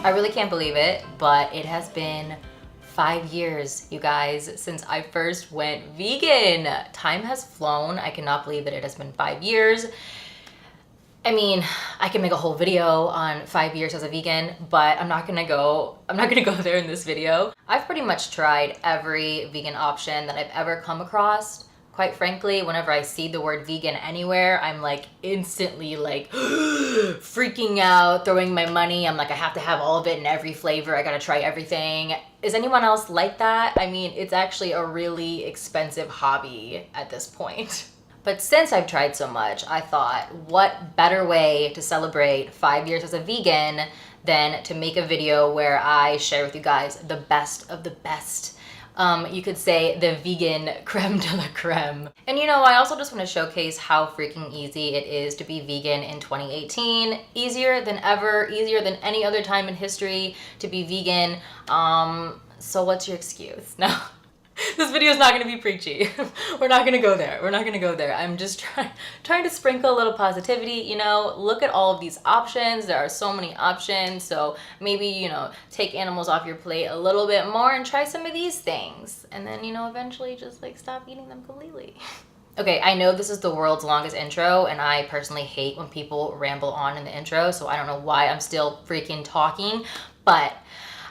I really can't believe it, but it has been 5 years, you guys, since I first went vegan. Time has flown. I cannot believe that it has been 5 years. I mean, I can make a whole video on 5 years as a vegan, but I'm not gonna go there in this video. I've pretty much tried every vegan option that I've ever come across. Quite frankly, whenever I see the word vegan anywhere, I'm like instantly like freaking out, throwing my money. I'm like, I have to have all of it in every flavor. I gotta try everything. Is anyone else like that? I mean, it's actually a really expensive hobby at this point. But since I've tried so much, I thought, what better way to celebrate 5 years as a vegan than to make a video where I share with you guys the best of the best. You could say the vegan creme de la creme. And you know, I also just want to showcase how freaking easy it is to be vegan in 2018. Easier than ever, easier than any other time in history to be vegan. So what's your excuse? No. This video is not going to be preachy. We're not going to go there. We're not going to go there. I'm just trying to sprinkle a little positivity, you know. Look at all of these options. There are so many options. So maybe, you know, take animals off your plate a little bit more and try some of these things. And then, you know, eventually just like stop eating them completely. Okay, I know this is the world's longest intro, and I personally hate when people ramble on in the intro, so I don't know why I'm still freaking talking, but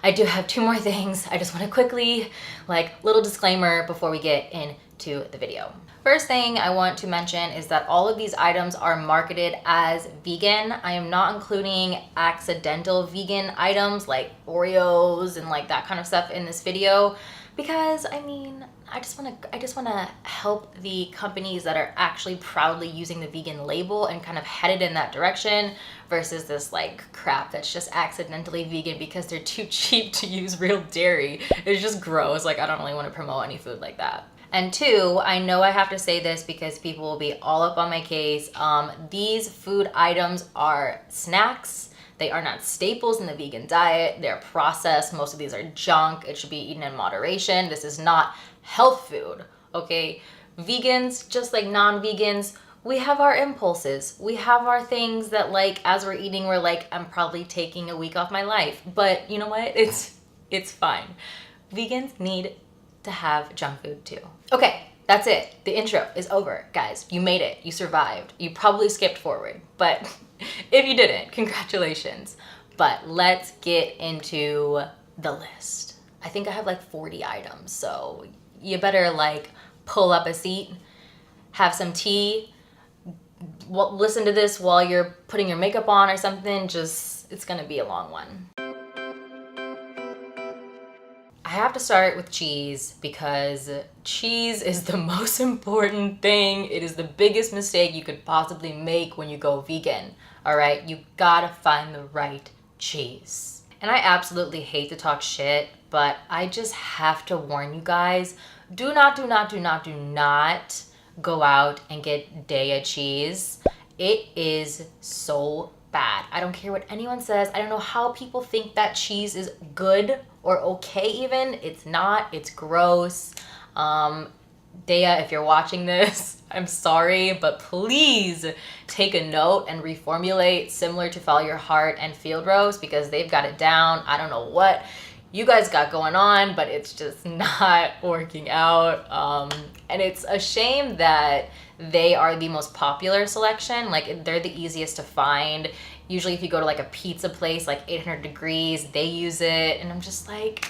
I do have 2 more things. I just want to quickly, like, little disclaimer before we get into the video. First thing I want to mention is that all of these items are marketed as vegan. I am not including accidental vegan items like Oreos and like that kind of stuff in this video because, I mean, I just want to help the companies that are actually proudly using the vegan label and kind of headed in that direction versus this like crap that's just accidentally vegan because they're too cheap to use real dairy. It's just gross. Like, I don't really want to promote any food like that. And 2, I know I have to say this because people will be all up on my case. These food items are snacks. They are not staples in the vegan diet. They're processed. Most of these are junk. It should be eaten in moderation. This is not health food, okay? Vegans, just like non-vegans, we have our impulses. We have our things that, like, as we're eating, we're like, I'm probably taking a week off my life. But you know what? It's fine. Vegans need to have junk food too. Okay, that's it. The intro is over, guys. You made it. You survived. You probably skipped forward, but if you didn't, congratulations. But let's get into the list. I think I have like 40 items, so you better like pull up a seat, have some tea, listen to this while you're putting your makeup on or something. It's gonna be a long one. I have to start with cheese because cheese is the most important thing. It is the biggest mistake you could possibly make when you go vegan. All right, you gotta find the right cheese. And I absolutely hate to talk shit, but I just have to warn you guys, do not go out and get Daiya cheese. It is so bad. I don't care what anyone says. I don't know how people think that cheese is good or okay even. It's not. It's gross. Daiya, if you're watching this, I'm sorry, but please take a note and reformulate similar to Follow Your Heart and Field Roast because they've got it down. I don't know what you guys got going on, but it's just not working out. And it's a shame that they are the most popular selection. Like, they're the easiest to find. Usually if you go to like a pizza place, like 800 Degrees, they use it. And I'm just like,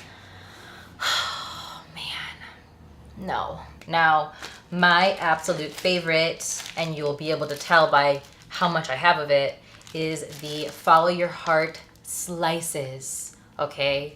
oh man, no. Now, my absolute favorite, and you'll be able to tell by how much I have of it, is the Follow Your Heart slices, okay?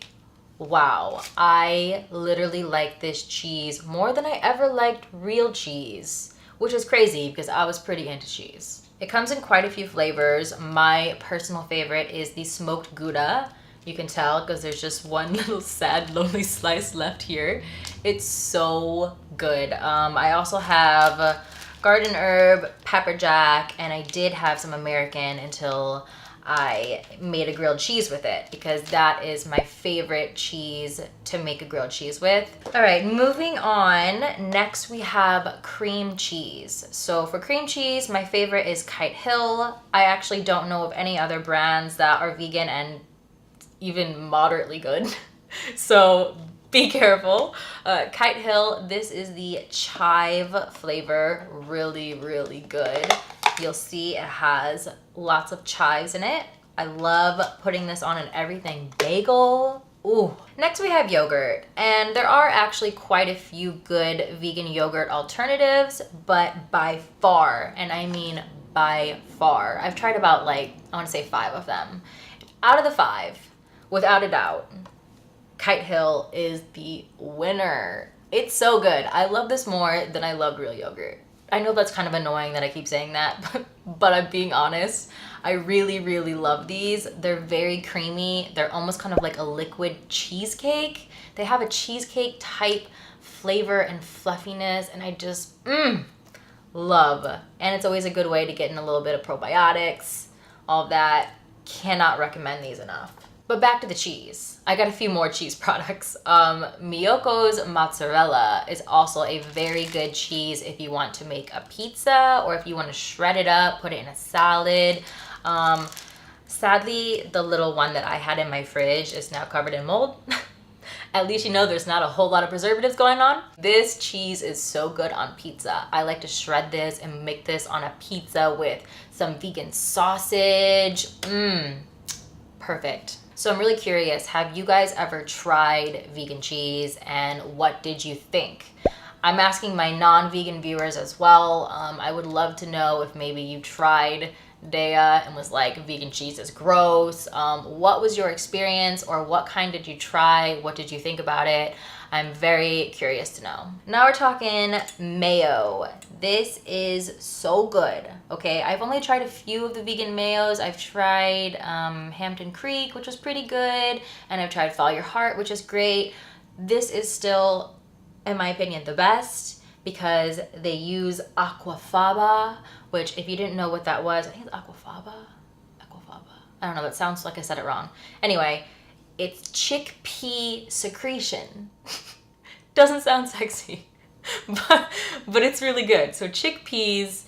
Wow, I literally like this cheese more than I ever liked real cheese, which is crazy because I was pretty into cheese. It comes in quite a few flavors. My personal favorite is the smoked Gouda. You can tell because there's just one little sad, lonely slice left here. It's so good. I also have garden herb, pepper jack, and I did have some American until I made a grilled cheese with it because that is my favorite cheese to make a grilled cheese with. All right, moving on. Next we have cream cheese. So for cream cheese, my favorite is Kite Hill. I actually don't know of any other brands that are vegan and even moderately good. So be careful. Kite Hill, this is the chive flavor. Really, really good. You'll see it has lots of chives in it. I love putting this on an everything bagel. Ooh. Next we have yogurt, and there are actually quite a few good vegan yogurt alternatives, but by far, and I mean by far, I've tried about I want to say 5 of them. Out of the 5, without a doubt, Kite Hill is the winner. It's so good. I love this more than I loved real yogurt. I know that's kind of annoying that I keep saying that, but I'm being honest. I really, really love these. They're very creamy. They're almost kind of like a liquid cheesecake. They have a cheesecake type flavor and fluffiness, and I just love. And it's always a good way to get in a little bit of probiotics, all of that. Cannot recommend these enough. But back to the cheese. I got a few more cheese products. Miyoko's mozzarella is also a very good cheese if you want to make a pizza or if you want to shred it up, put it in a salad. Sadly, the little one that I had in my fridge is now covered in mold. At least you know there's not a whole lot of preservatives going on. This cheese is so good on pizza. I like to shred this and make this on a pizza with some vegan sausage. Perfect. So I'm really curious, have you guys ever tried vegan cheese, and what did you think? I'm asking my non-vegan viewers as well. I would love to know if maybe you tried Dea and was like, vegan cheese is gross. What was your experience, or what kind did you try? What did you think about it? I'm very curious to know. Now we're talking mayo. This is so good, okay? I've only tried a few of the vegan mayos. I've tried Hampton Creek, which was pretty good, and I've tried Follow Your Heart, which is great. This is still, in my opinion, the best because they use aquafaba, which if you didn't know what that was, I think it's aquafaba? Aquafaba. I don't know, that sounds like I said it wrong. Anyway, it's chickpea secretion. Doesn't sound sexy, but it's really good. So chickpeas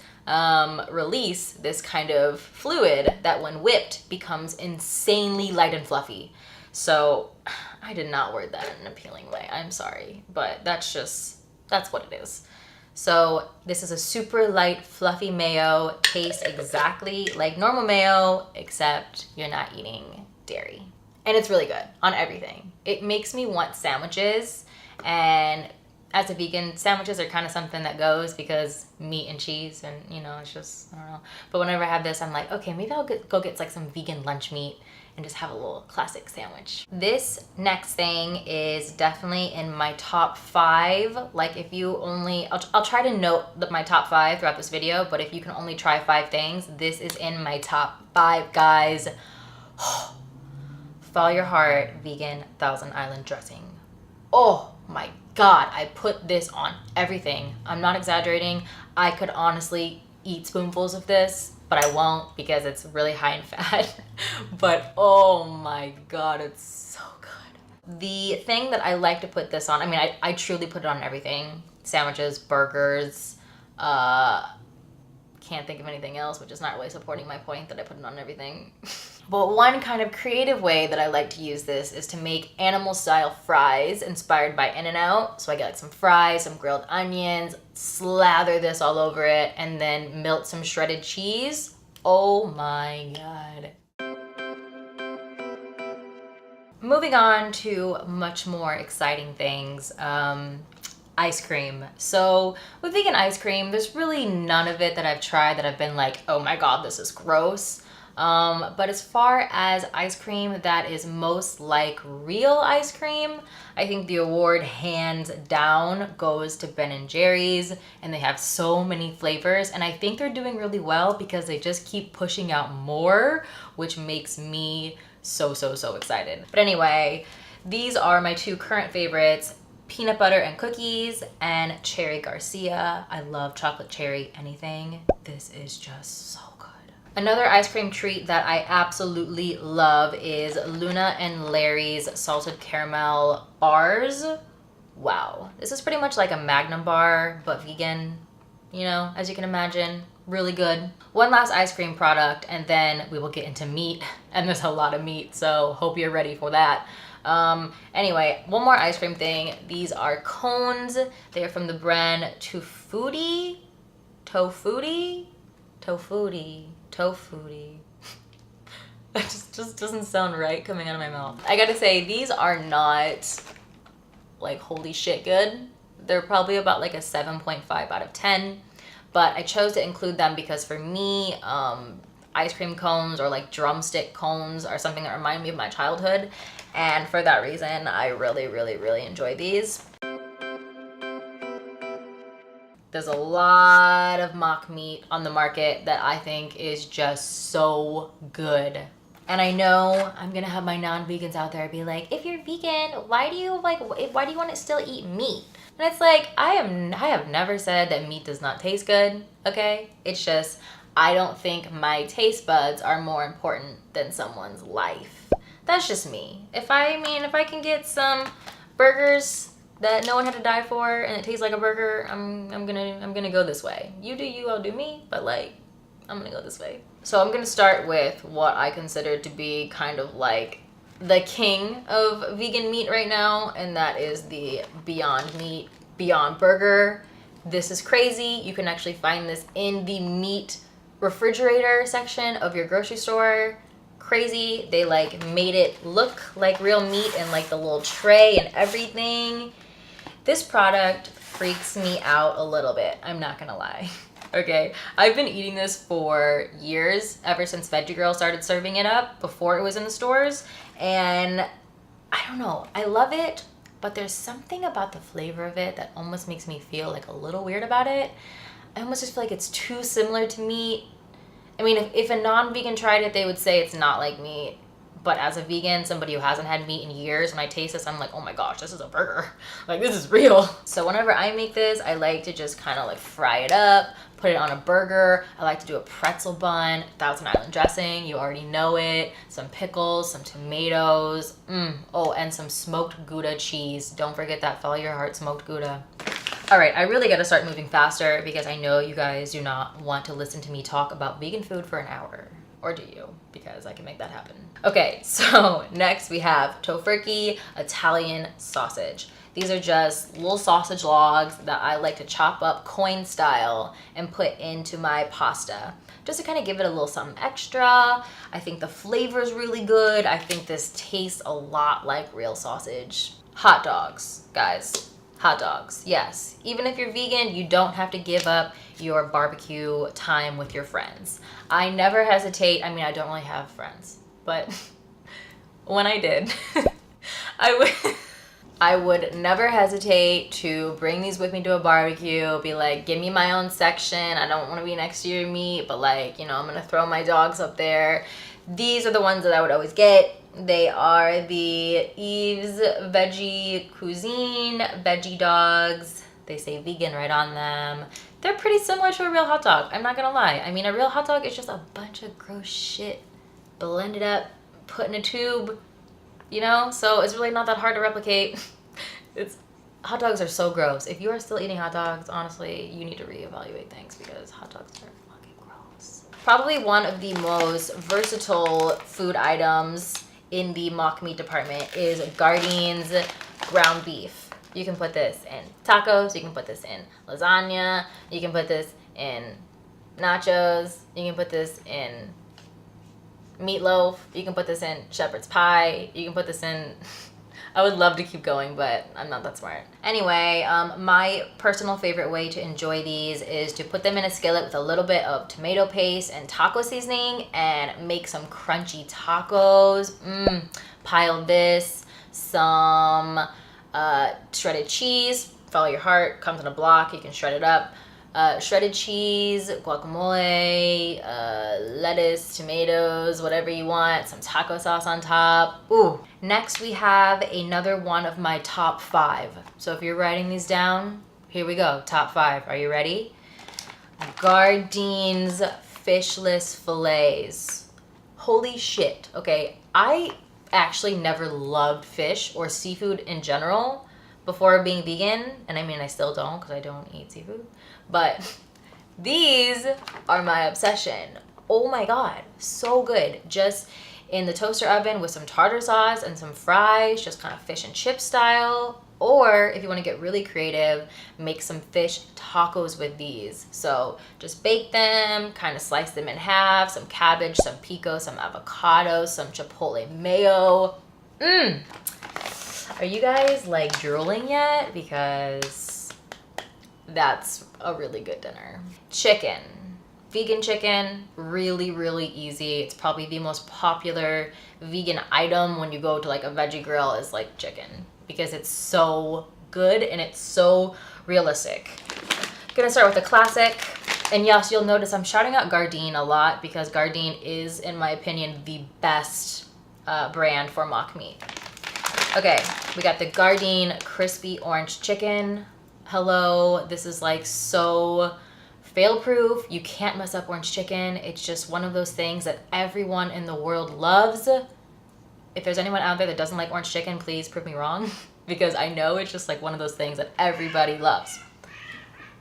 release this kind of fluid that when whipped becomes insanely light and fluffy. So I did not word that in an appealing way. I'm sorry, but that's what it is. So this is a super light, fluffy mayo. Tastes exactly like normal mayo, except you're not eating dairy. And it's really good on everything. It makes me want sandwiches, and as a vegan, sandwiches are kind of something that goes because meat and cheese, and it's just, I don't know. But whenever I have this, I'm like, okay, maybe I'll go get like some vegan lunch meat and just have a little classic sandwich. This next thing is definitely in my top 5. Like if you only, I'll try to note my top 5 throughout this video, but if you can only try 5 things, this is in my top 5, guys. Follow Your Heart vegan Thousand Island dressing. Oh my God, I put this on everything. I'm not exaggerating. I could honestly eat spoonfuls of this, but I won't because it's really high in fat. But oh my God, it's so good. The thing that I like to put this on, I mean, I truly put it on everything. Sandwiches, burgers, can't think of anything else, which is not really supporting my point that I put it on everything. But one kind of creative way that I like to use this is to make animal style fries inspired by In-N-Out. So I get like some fries, some grilled onions, slather this all over it, and then melt some shredded cheese. Oh my God. Moving on to much more exciting things. Ice cream. So with vegan ice cream, there's really none of it that I've tried that I've been like, oh my God, this is gross. But as far as ice cream that is most like real ice cream, I think the award hands down goes to Ben & Jerry's, and they have so many flavors, and I think they're doing really well because they just keep pushing out more, which makes me so excited. But anyway, these are my 2 current favorites, peanut butter and cookies and cherry Garcia. I love chocolate cherry anything. This is just so good. Another ice cream treat that I absolutely love is Luna and Larry's salted caramel bars. Wow. This is pretty much like a Magnum bar, but vegan. you know, as you can imagine, really good. One last ice cream product, and then we will get into meat, and there's a lot of meat, so hope you're ready for that. Anyway, one more ice cream thing. These are cones. They are from the brand Tofuti. That just doesn't sound right coming out of my mouth. I gotta say, these are not like holy shit good. They're probably about like a 7.5 out of 10, but I chose to include them because for me, ice cream cones or like drumstick cones are something that remind me of my childhood, and for that reason, I really enjoy these. There's a lot of mock meat on the market that I think is just so good. And I know I'm gonna have my non-vegans out there be like, if you're vegan, why do you want to still eat meat? And it's like, I have never said that meat does not taste good, okay? It's just, I don't think my taste buds are more important than someone's life. That's just me. If I can get some burgers that no one had to die for and it tastes like a burger, I'm gonna go this way. You do you, I'll do me, but like, I'm gonna go this way. So I'm gonna start with what I consider to be kind of like the king of vegan meat right now, and that is the Beyond Meat Beyond Burger. This is crazy. You can actually find this in the meat refrigerator section of your grocery store. Crazy. They like made it look like real meat and like the little tray and everything. This product freaks me out a little bit, I'm not gonna lie. Okay, I've been eating this for years, ever since Veggie Girl started serving it up before it was in the stores, and I don't know, I love it, but there's something about the flavor of it that almost makes me feel like a little weird about it. I almost just feel like it's too similar to meat. I mean, if a non-vegan tried it, they would say it's not like meat. But as a vegan, somebody who hasn't had meat in years, when I taste this, I'm like, oh my gosh, this is a burger. Like, this is real. So whenever I make this, I like to just kind of like fry it up, put it on a burger. I like to do a pretzel bun, Thousand Island dressing, you already know it, some pickles, some tomatoes, oh, and some smoked Gouda cheese. Don't forget that Follow Your Heart smoked Gouda. All right, I really gotta start moving faster because I know you guys do not want to listen to me talk about vegan food for an hour. Or do you? Because I can make that happen. Okay, so next we have tofurkey Italian sausage. These are just little sausage logs that I like to chop up coin style and put into my pasta, just to kind of give it a little something extra. I think the flavor is really good. I think this tastes a lot like real sausage. Hot dogs, guys. Hot dogs, yes. Even if you're vegan, you don't have to give up your barbecue time with your friends. I never hesitate. I mean, I don't really have friends, but when I did, I would never hesitate to bring these with me to a barbecue, be like, give me my own section. I don't want to be next to your meat, but like, you know, I'm going to throw my dogs up there. These are the ones that I would always get. They are the Eve's Veggie Cuisine Veggie Dogs. They say vegan right on them. They're pretty similar to a real hot dog, I'm not gonna lie. I mean, a real hot dog is just a bunch of gross shit blended up, put in a tube, you know? So it's really not that hard to replicate. Hot dogs are so gross. If you are still eating hot dogs, honestly, you need to reevaluate things because hot dogs are fucking gross. Probably one of the most versatile food items in the mock meat department is Gardine's ground beef. You can put this in tacos, you can put this in lasagna, you can put this in nachos, you can put this in meatloaf, you can put this in shepherd's pie, you can put this in... I would love to keep going, but I'm not that smart. Anyway, my personal favorite way to enjoy these is to put them in a skillet with a little bit of tomato paste and taco seasoning and make some crunchy tacos. Pile this, some shredded cheese, Follow Your Heart, comes in a block, you can shred it up. Shredded cheese, guacamole, lettuce, tomatoes, whatever you want, some taco sauce on top. Ooh. Next we have another one of my top 5. So if you're writing these down, here we go, top 5. Are you ready? Gardine's fishless fillets. Holy shit. Okay, I actually never loved fish or seafood in general before being vegan, and I mean I still don't because I don't eat seafood, but These are my obsession. Oh my God, so good. Just in the toaster oven with some tartar sauce and some fries, just kind of fish and chip style. Or if you want to get really creative, make some fish tacos with these. So just bake them, kind of slice them in half, some cabbage, some pico, some avocado, some chipotle mayo. Are you guys like drooling yet? Because that's a really good dinner. Chicken. Vegan chicken, really, really easy. It's probably the most popular vegan item when you go to like a veggie grill is like chicken because it's so good and it's so realistic. Gonna start with the classic. And yes, you'll notice I'm shouting out Gardein a lot because Gardein is, in my opinion, the best brand for mock meat. Okay, we got the Gardein crispy orange chicken. Hello, this is like so fail-proof. You can't mess up orange chicken. It's just one of those things that everyone in the world loves. If there's anyone out there that doesn't like orange chicken, please prove me wrong because I know it's just like one of those things that everybody loves.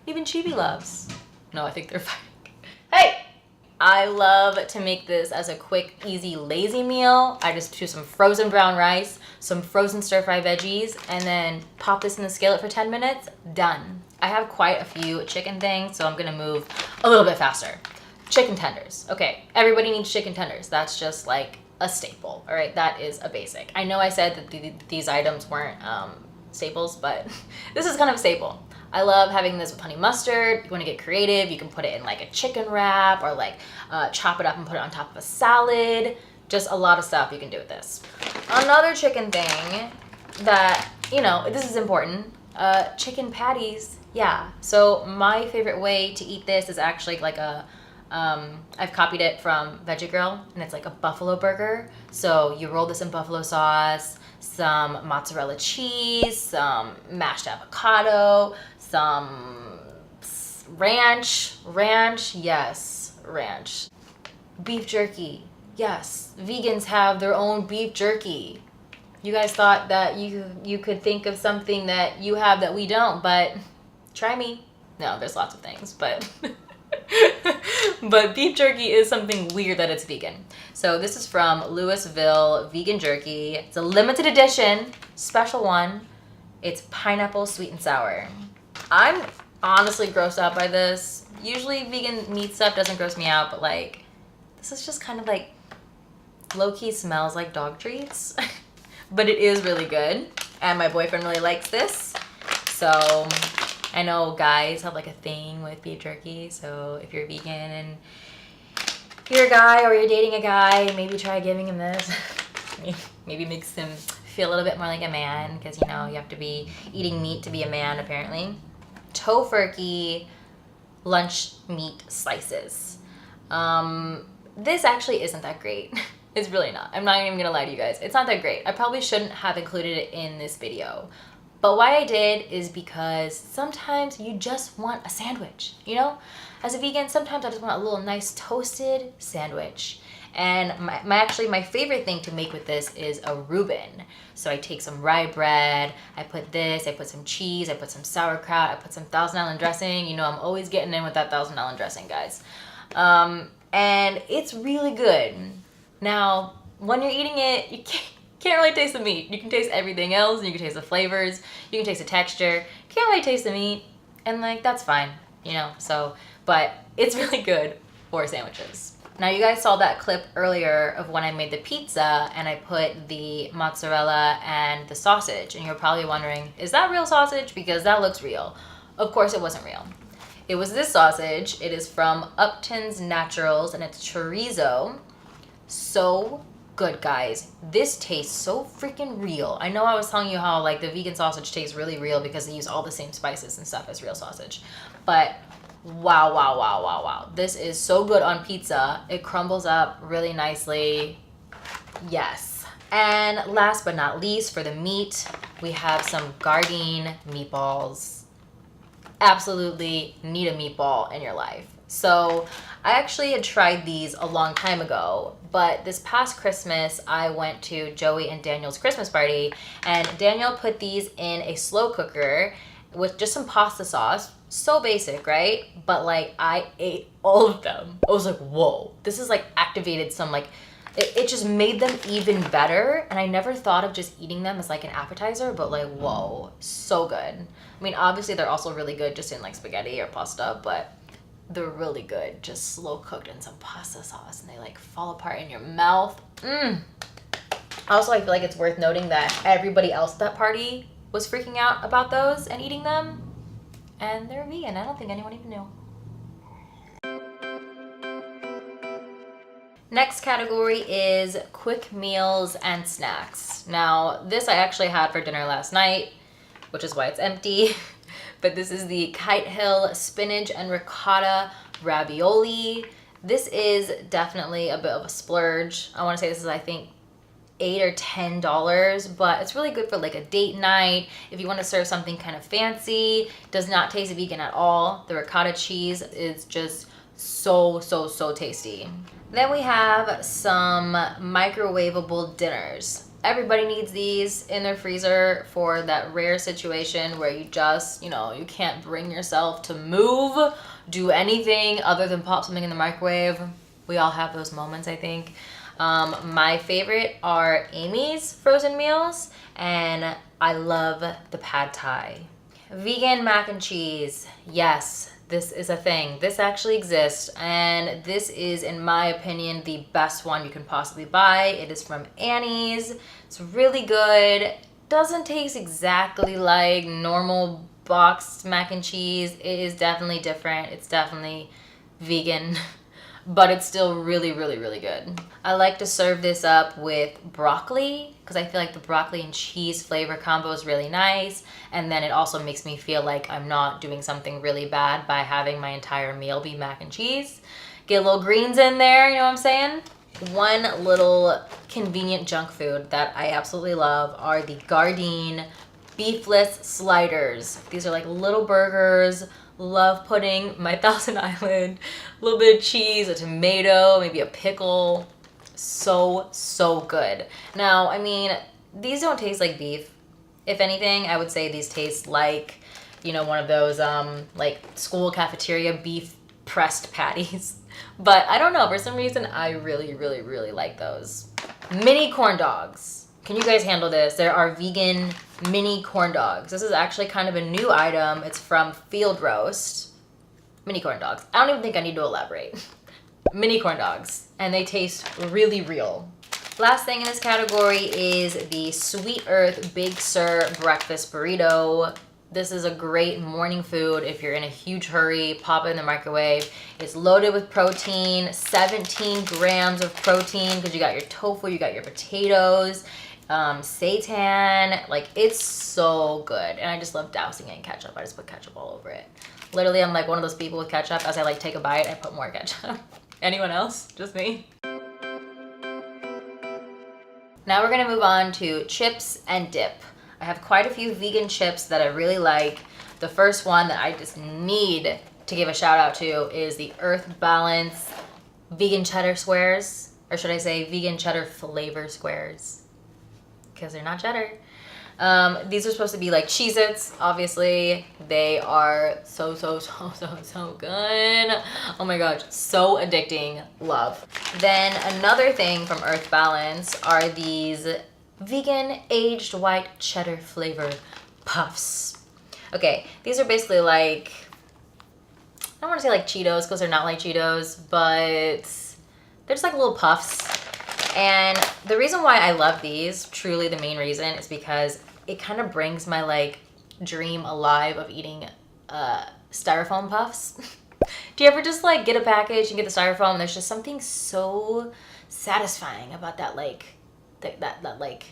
Even Chibi loves. No, I think they're fine. Hey! I love to make this as a quick, easy, lazy meal. I just do some frozen brown rice, some frozen stir-fry veggies, and then pop this in the skillet for 10 minutes. Done. I have quite a few chicken things, so I'm gonna move a little bit faster. Chicken tenders. Okay, everybody needs chicken tenders. That's just like a staple, all right? That is a basic. I know I said that these items weren't staples, but this is kind of a staple. I love having this with honey mustard. If you want to get creative, you can put it in like a chicken wrap or like chop it up and put it on top of a salad. Just a lot of stuff you can do with this. Another chicken thing that, you know, this is important, chicken patties. Yeah, so my favorite way to eat this is actually like a, I've copied it from Veggie Grill, and it's like a buffalo burger. So you roll this in buffalo sauce, some mozzarella cheese, some mashed avocado, some ranch, yes, ranch. Beef jerky, yes, vegans have their own beef jerky. You guys thought that you could think of something that you have that we don't, but try me. No, there's lots of things, but but beef jerky is something weird that it's vegan. So this is from Louisville Vegan Jerky. It's a limited edition, special one. It's pineapple sweet and sour. I'm honestly grossed out by this. Usually vegan meat stuff doesn't gross me out, but like this is just kind of like low-key smells like dog treats. But it is really good, and my boyfriend really likes this. So I know guys have like a thing with beef jerky, so if you're vegan and you're a guy or you're dating a guy, maybe try giving him this. Maybe makes him feel a little bit more like a man, because you know you have to be eating meat to be a man apparently. Tofurkey lunch meat slices. This actually isn't that great. It's really not. I'm not even gonna lie to you guys. It's not that great. I probably shouldn't have included it in this video. But why I did is because sometimes you just want a sandwich, you know? As a vegan, sometimes I just want a little nice toasted sandwich. And my favorite thing to make with this is a Reuben. So I take some rye bread, I put this, I put some cheese, I put some sauerkraut, I put some Thousand Island dressing. You know, I'm always getting in with that Thousand Island dressing, guys. And it's really good. Now, when you're eating it, you can't really taste the meat. You can taste everything else, and you can taste the flavors, you can taste the texture. You can't really taste the meat, and like, that's fine, you know? So, but it's really good for sandwiches. Now, you guys saw that clip earlier of when I made the pizza, and I put the mozzarella and the sausage, and you're probably wondering, is that real sausage? Because that looks real. Of course it wasn't real. It was this sausage. It is from Upton's Naturals, and it's chorizo. So good, guys. This tastes so freaking real. I know I was telling you how like the vegan sausage tastes really real because they use all the same spices and stuff as real sausage. But wow, wow, wow, wow, wow. This is so good on pizza. It crumbles up really nicely. Yes. And last but not least, for the meat, we have some Gardein meatballs. Absolutely need a meatball in your life. So I actually had tried these a long time ago, but this past Christmas I went to Joey and Daniel's Christmas party, and Daniel put these in a slow cooker with just some pasta sauce. So basic, right? But like I ate all of them. I was like, whoa, this is like activated some like, it just made them even better. And I never thought of just eating them as like an appetizer, but like, whoa, so good. I mean, obviously they're also really good just in like spaghetti or pasta, but they're really good just slow cooked in some pasta sauce, and they like fall apart in your mouth. Also, I feel like it's worth noting that everybody else at that party was freaking out about those and eating them, and they're vegan. I don't think anyone even knew. Next category is quick meals and snacks. Now, this I actually had for dinner last night, which is why it's empty. But this is the Kite Hill spinach and ricotta ravioli. This is definitely a bit of a splurge. I want to say this is, I think, $8 or $10, but it's really good for like a date night. If you want to serve something kind of fancy, does not taste vegan at all. The ricotta cheese is just so tasty. Then we have some microwavable dinners. Everybody needs these in their freezer for that rare situation where you just, you can't bring yourself to move, do anything other than pop something in the microwave. We all have those moments, I think. My favorite are Amy's frozen meals, and I love the pad thai. Vegan mac and cheese. Yes, this is a thing. This actually exists, and this is, in my opinion, the best one you can possibly buy. It is from Annie's. It's really good. Doesn't taste exactly like normal boxed mac and cheese. It is definitely different. It's definitely vegan. But it's still really good. I like to serve this up with broccoli because I feel like the broccoli and cheese flavor combo is really nice. And then it also makes me feel like I'm not doing something really bad by having my entire meal be mac and cheese. Get a little greens in there, you know what I'm saying? One little convenient junk food that I absolutely love are the Gardein beefless sliders. These are like little burgers. Love putting my Thousand Island, a little bit of cheese, a tomato, maybe a pickle. So good. Now, I mean, these don't taste like beef. If anything, I would say these taste like, one of those like school cafeteria beef pressed patties. But I don't know, for some reason I really like those. Mini corn dogs. Can you guys handle this? There are vegan mini corn dogs. This is actually kind of a new item. It's from Field Roast. Mini corn dogs. I don't even think I need to elaborate. Mini corn dogs. And they taste really real. Last thing in this category is the Sweet Earth Big Sur Breakfast Burrito. This is a great morning food if you're in a huge hurry. Pop it in the microwave. It's loaded with protein, 17 grams of protein because you got your tofu, you got your potatoes, seitan. Like, it's so good. And I just love dousing it in ketchup. I just put ketchup all over it. Literally, I'm like one of those people with ketchup. As I like take a bite, I put more ketchup. Anyone else? Just me? Now we're gonna move on to chips and dip. I have quite a few vegan chips that I really like. The first one that I just need to give a shout out to is the Earth Balance vegan cheddar squares. Or should I say vegan cheddar flavor squares? Because they're not cheddar. These are supposed to be like Cheez-Its, obviously. They are so good. Oh my gosh, so addicting. Love. Then another thing from Earth Balance are these vegan aged white cheddar flavor puffs. Okay, these are basically like, I don't want to say like Cheetos because they're not like Cheetos, but they're just like little puffs. And the reason why I love these, truly the main reason, is because it kind of brings my like dream alive of eating styrofoam puffs. Do you ever just like get a package and get the styrofoam and there's just something so satisfying about that like that like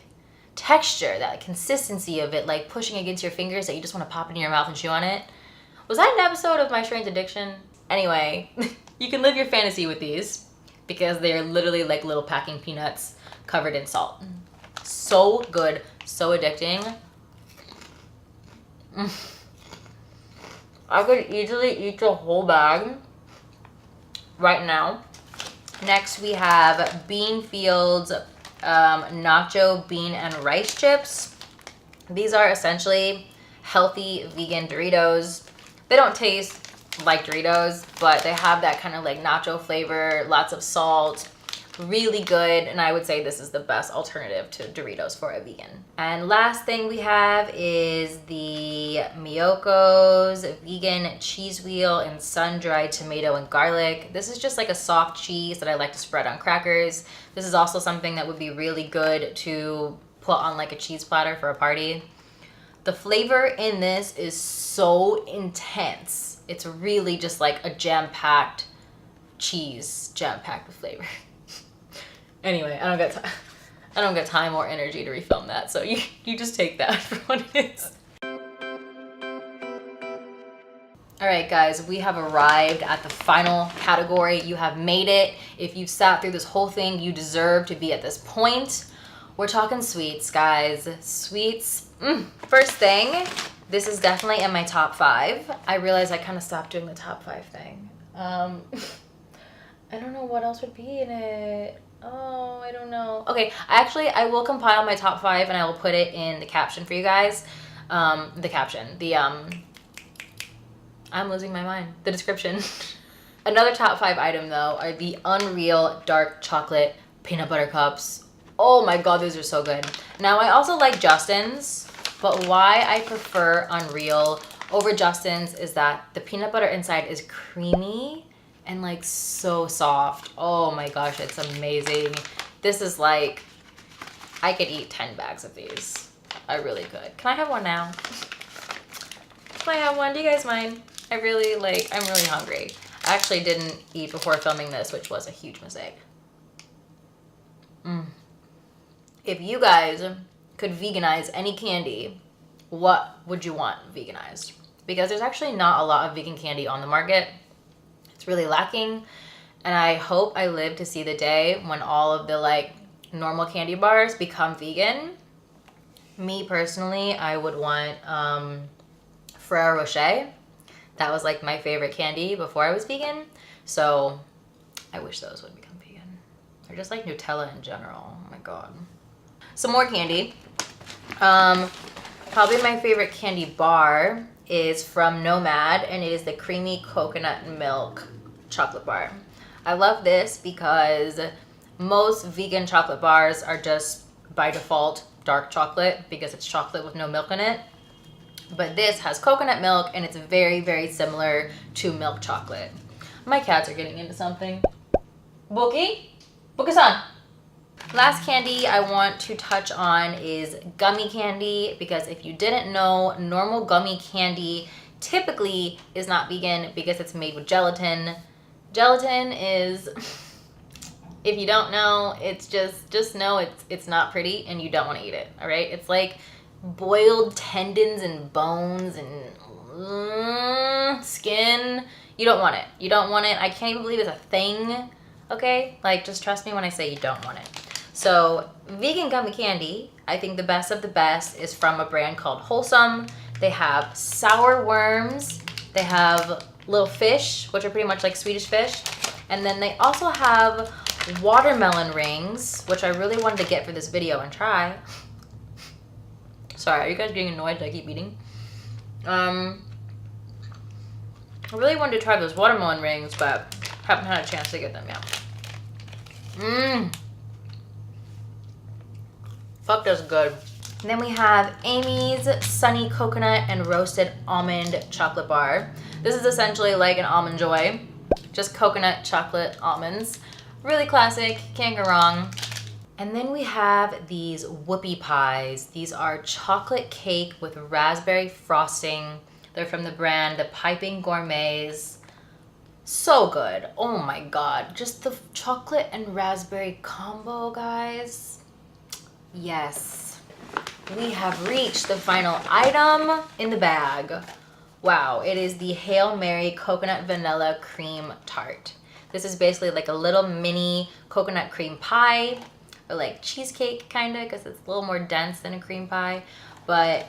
texture, that consistency of it, like pushing against your fingers that you just want to pop it in your mouth and chew on it? Was that an episode of My Strange Addiction? Anyway, you can live your fantasy with these because they're literally like little packing peanuts covered in salt. So good, so addicting. I could easily eat the whole bag right now. Next we have Beanfield's nacho bean and rice chips. These are essentially healthy vegan Doritos. They don't taste like Doritos, but they have that kind of like nacho flavor, lots of salt, really good. And I would say this is the best alternative to Doritos for a vegan. And last thing we have is the Miyoko's vegan cheese wheel and sun-dried tomato and garlic. This is just like a soft cheese that I like to spread on crackers. This is also something that would be really good to put on like a cheese platter for a party. The flavor in this is so intense. It's really just like a jam-packed cheese, jam-packed with flavor. Anyway, I don't get time or energy to refilm that, so you just take that for what it is. All right, guys, we have arrived at the final category. You have made it. If you've sat through this whole thing, you deserve to be at this point. We're talking sweets, guys. Sweets. First thing, this is definitely in my top 5. I realized I kind of stopped doing the top 5 thing. I don't know what else would be in it. Oh, I don't know. Okay, I will compile my top 5 and I will put it in the caption for you guys. I'm losing my mind. The description. Another top 5 item though are the Unreal dark chocolate peanut butter cups. Oh my god, those are so good. Now I also like Justin's, but why I prefer Unreal over Justin's is that the peanut butter inside is creamy and like so soft. Oh my gosh, it's amazing. This is like, I could eat 10 bags of these. I really could. Can I have one now? Can I have one? Do you guys mind? I'm really hungry. I actually didn't eat before filming this, which was a huge mistake. If you guys could veganize any candy, what would you want veganized? Because there's actually not a lot of vegan candy on the market. It's really lacking, and I hope I live to see the day when all of the like normal candy bars become vegan. Me personally, I would want Ferrero Rocher. That was like my favorite candy before I was vegan, so I wish those would become vegan. Or just like Nutella in general. Oh my god. Some more candy. Probably my favorite candy bar is from Nomad, and it is the creamy coconut milk chocolate bar. I love this because most vegan chocolate bars are just by default dark chocolate because it's chocolate with no milk in it. But this has coconut milk and it's very, very similar to milk chocolate. My cats are getting into something. Bookie? Bookie-san! Last candy I want to touch on is gummy candy, because if you didn't know, normal gummy candy typically is not vegan because it's made with gelatin. Gelatin is, if you don't know, it's just know it's not pretty and you don't want to eat it, all right? It's like boiled tendons and bones and skin. You don't want it. You don't want it. I can't even believe it's a thing, okay? Like, just trust me when I say you don't want it. So vegan gummy candy, I think the best of the best is from a brand called Wholesome. They have sour worms, they have little fish, which are pretty much like Swedish fish, and then they also have watermelon rings, which I really wanted to get for this video and try. Sorry, are you guys getting annoyed that I keep eating? I really wanted to try those watermelon rings, but haven't had a chance to get them yet. Fuck, that's good. And then we have Amy's Sunny Coconut and Roasted Almond Chocolate Bar. This is essentially like an Almond Joy, just coconut chocolate almonds. Really classic, can't go wrong. And then we have these whoopie pies. These are chocolate cake with raspberry frosting. They're from the brand The Piping Gourmets. So good. Oh my god. Just the chocolate and raspberry combo, guys. Yes. We have reached the final item in the bag. Wow, it is the Hail Mary Coconut Vanilla Cream Tart. This is basically like a little mini coconut cream pie, or like cheesecake kind of, because it's a little more dense than a cream pie, but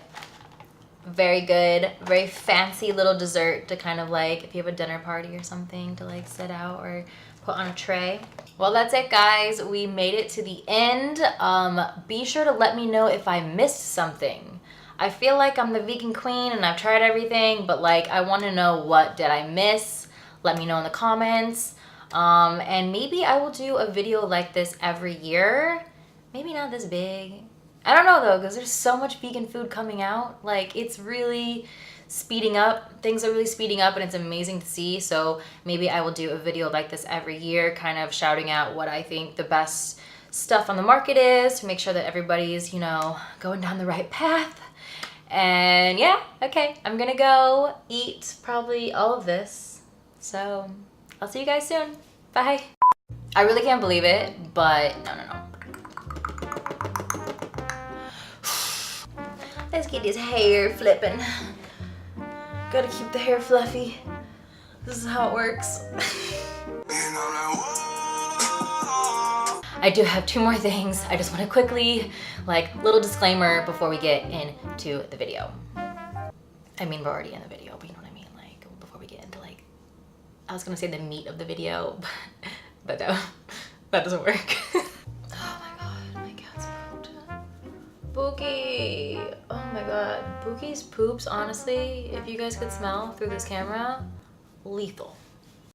very good, very fancy little dessert to kind of like, if you have a dinner party or something, to like sit out or put on a tray. Well, that's it, guys. We made it to the end. Be sure to let me know if I missed something. I feel like I'm the vegan queen and I've tried everything, but like I want to know, what did I miss? Let me know in the comments. And maybe I will do a video like this every year. Maybe not this big. I don't know though, because there's so much vegan food coming out. Like, it's really speeding up. Things are really speeding up and it's amazing to see. So maybe I will do a video like this every year, kind of shouting out what I think the best stuff on the market is to make sure that everybody's, you know, going down the right path. And yeah, okay, I'm gonna go eat probably all of this. So I'll see you guys soon. Bye. I really can't believe it, but no. Let's get this hair flipping. Gotta keep the hair fluffy. This is how it works. I do have 2 more things. I just want to quickly, like, little disclaimer before we get into the video. I mean, we're already in the video, but you know what I mean? Like, before we get into, like, I was gonna say the meat of the video, but no, that doesn't work. Oh my god, my cat's pooped. Bookie! Oh my god. Bookie's poops, honestly, if you guys could smell through this camera, lethal.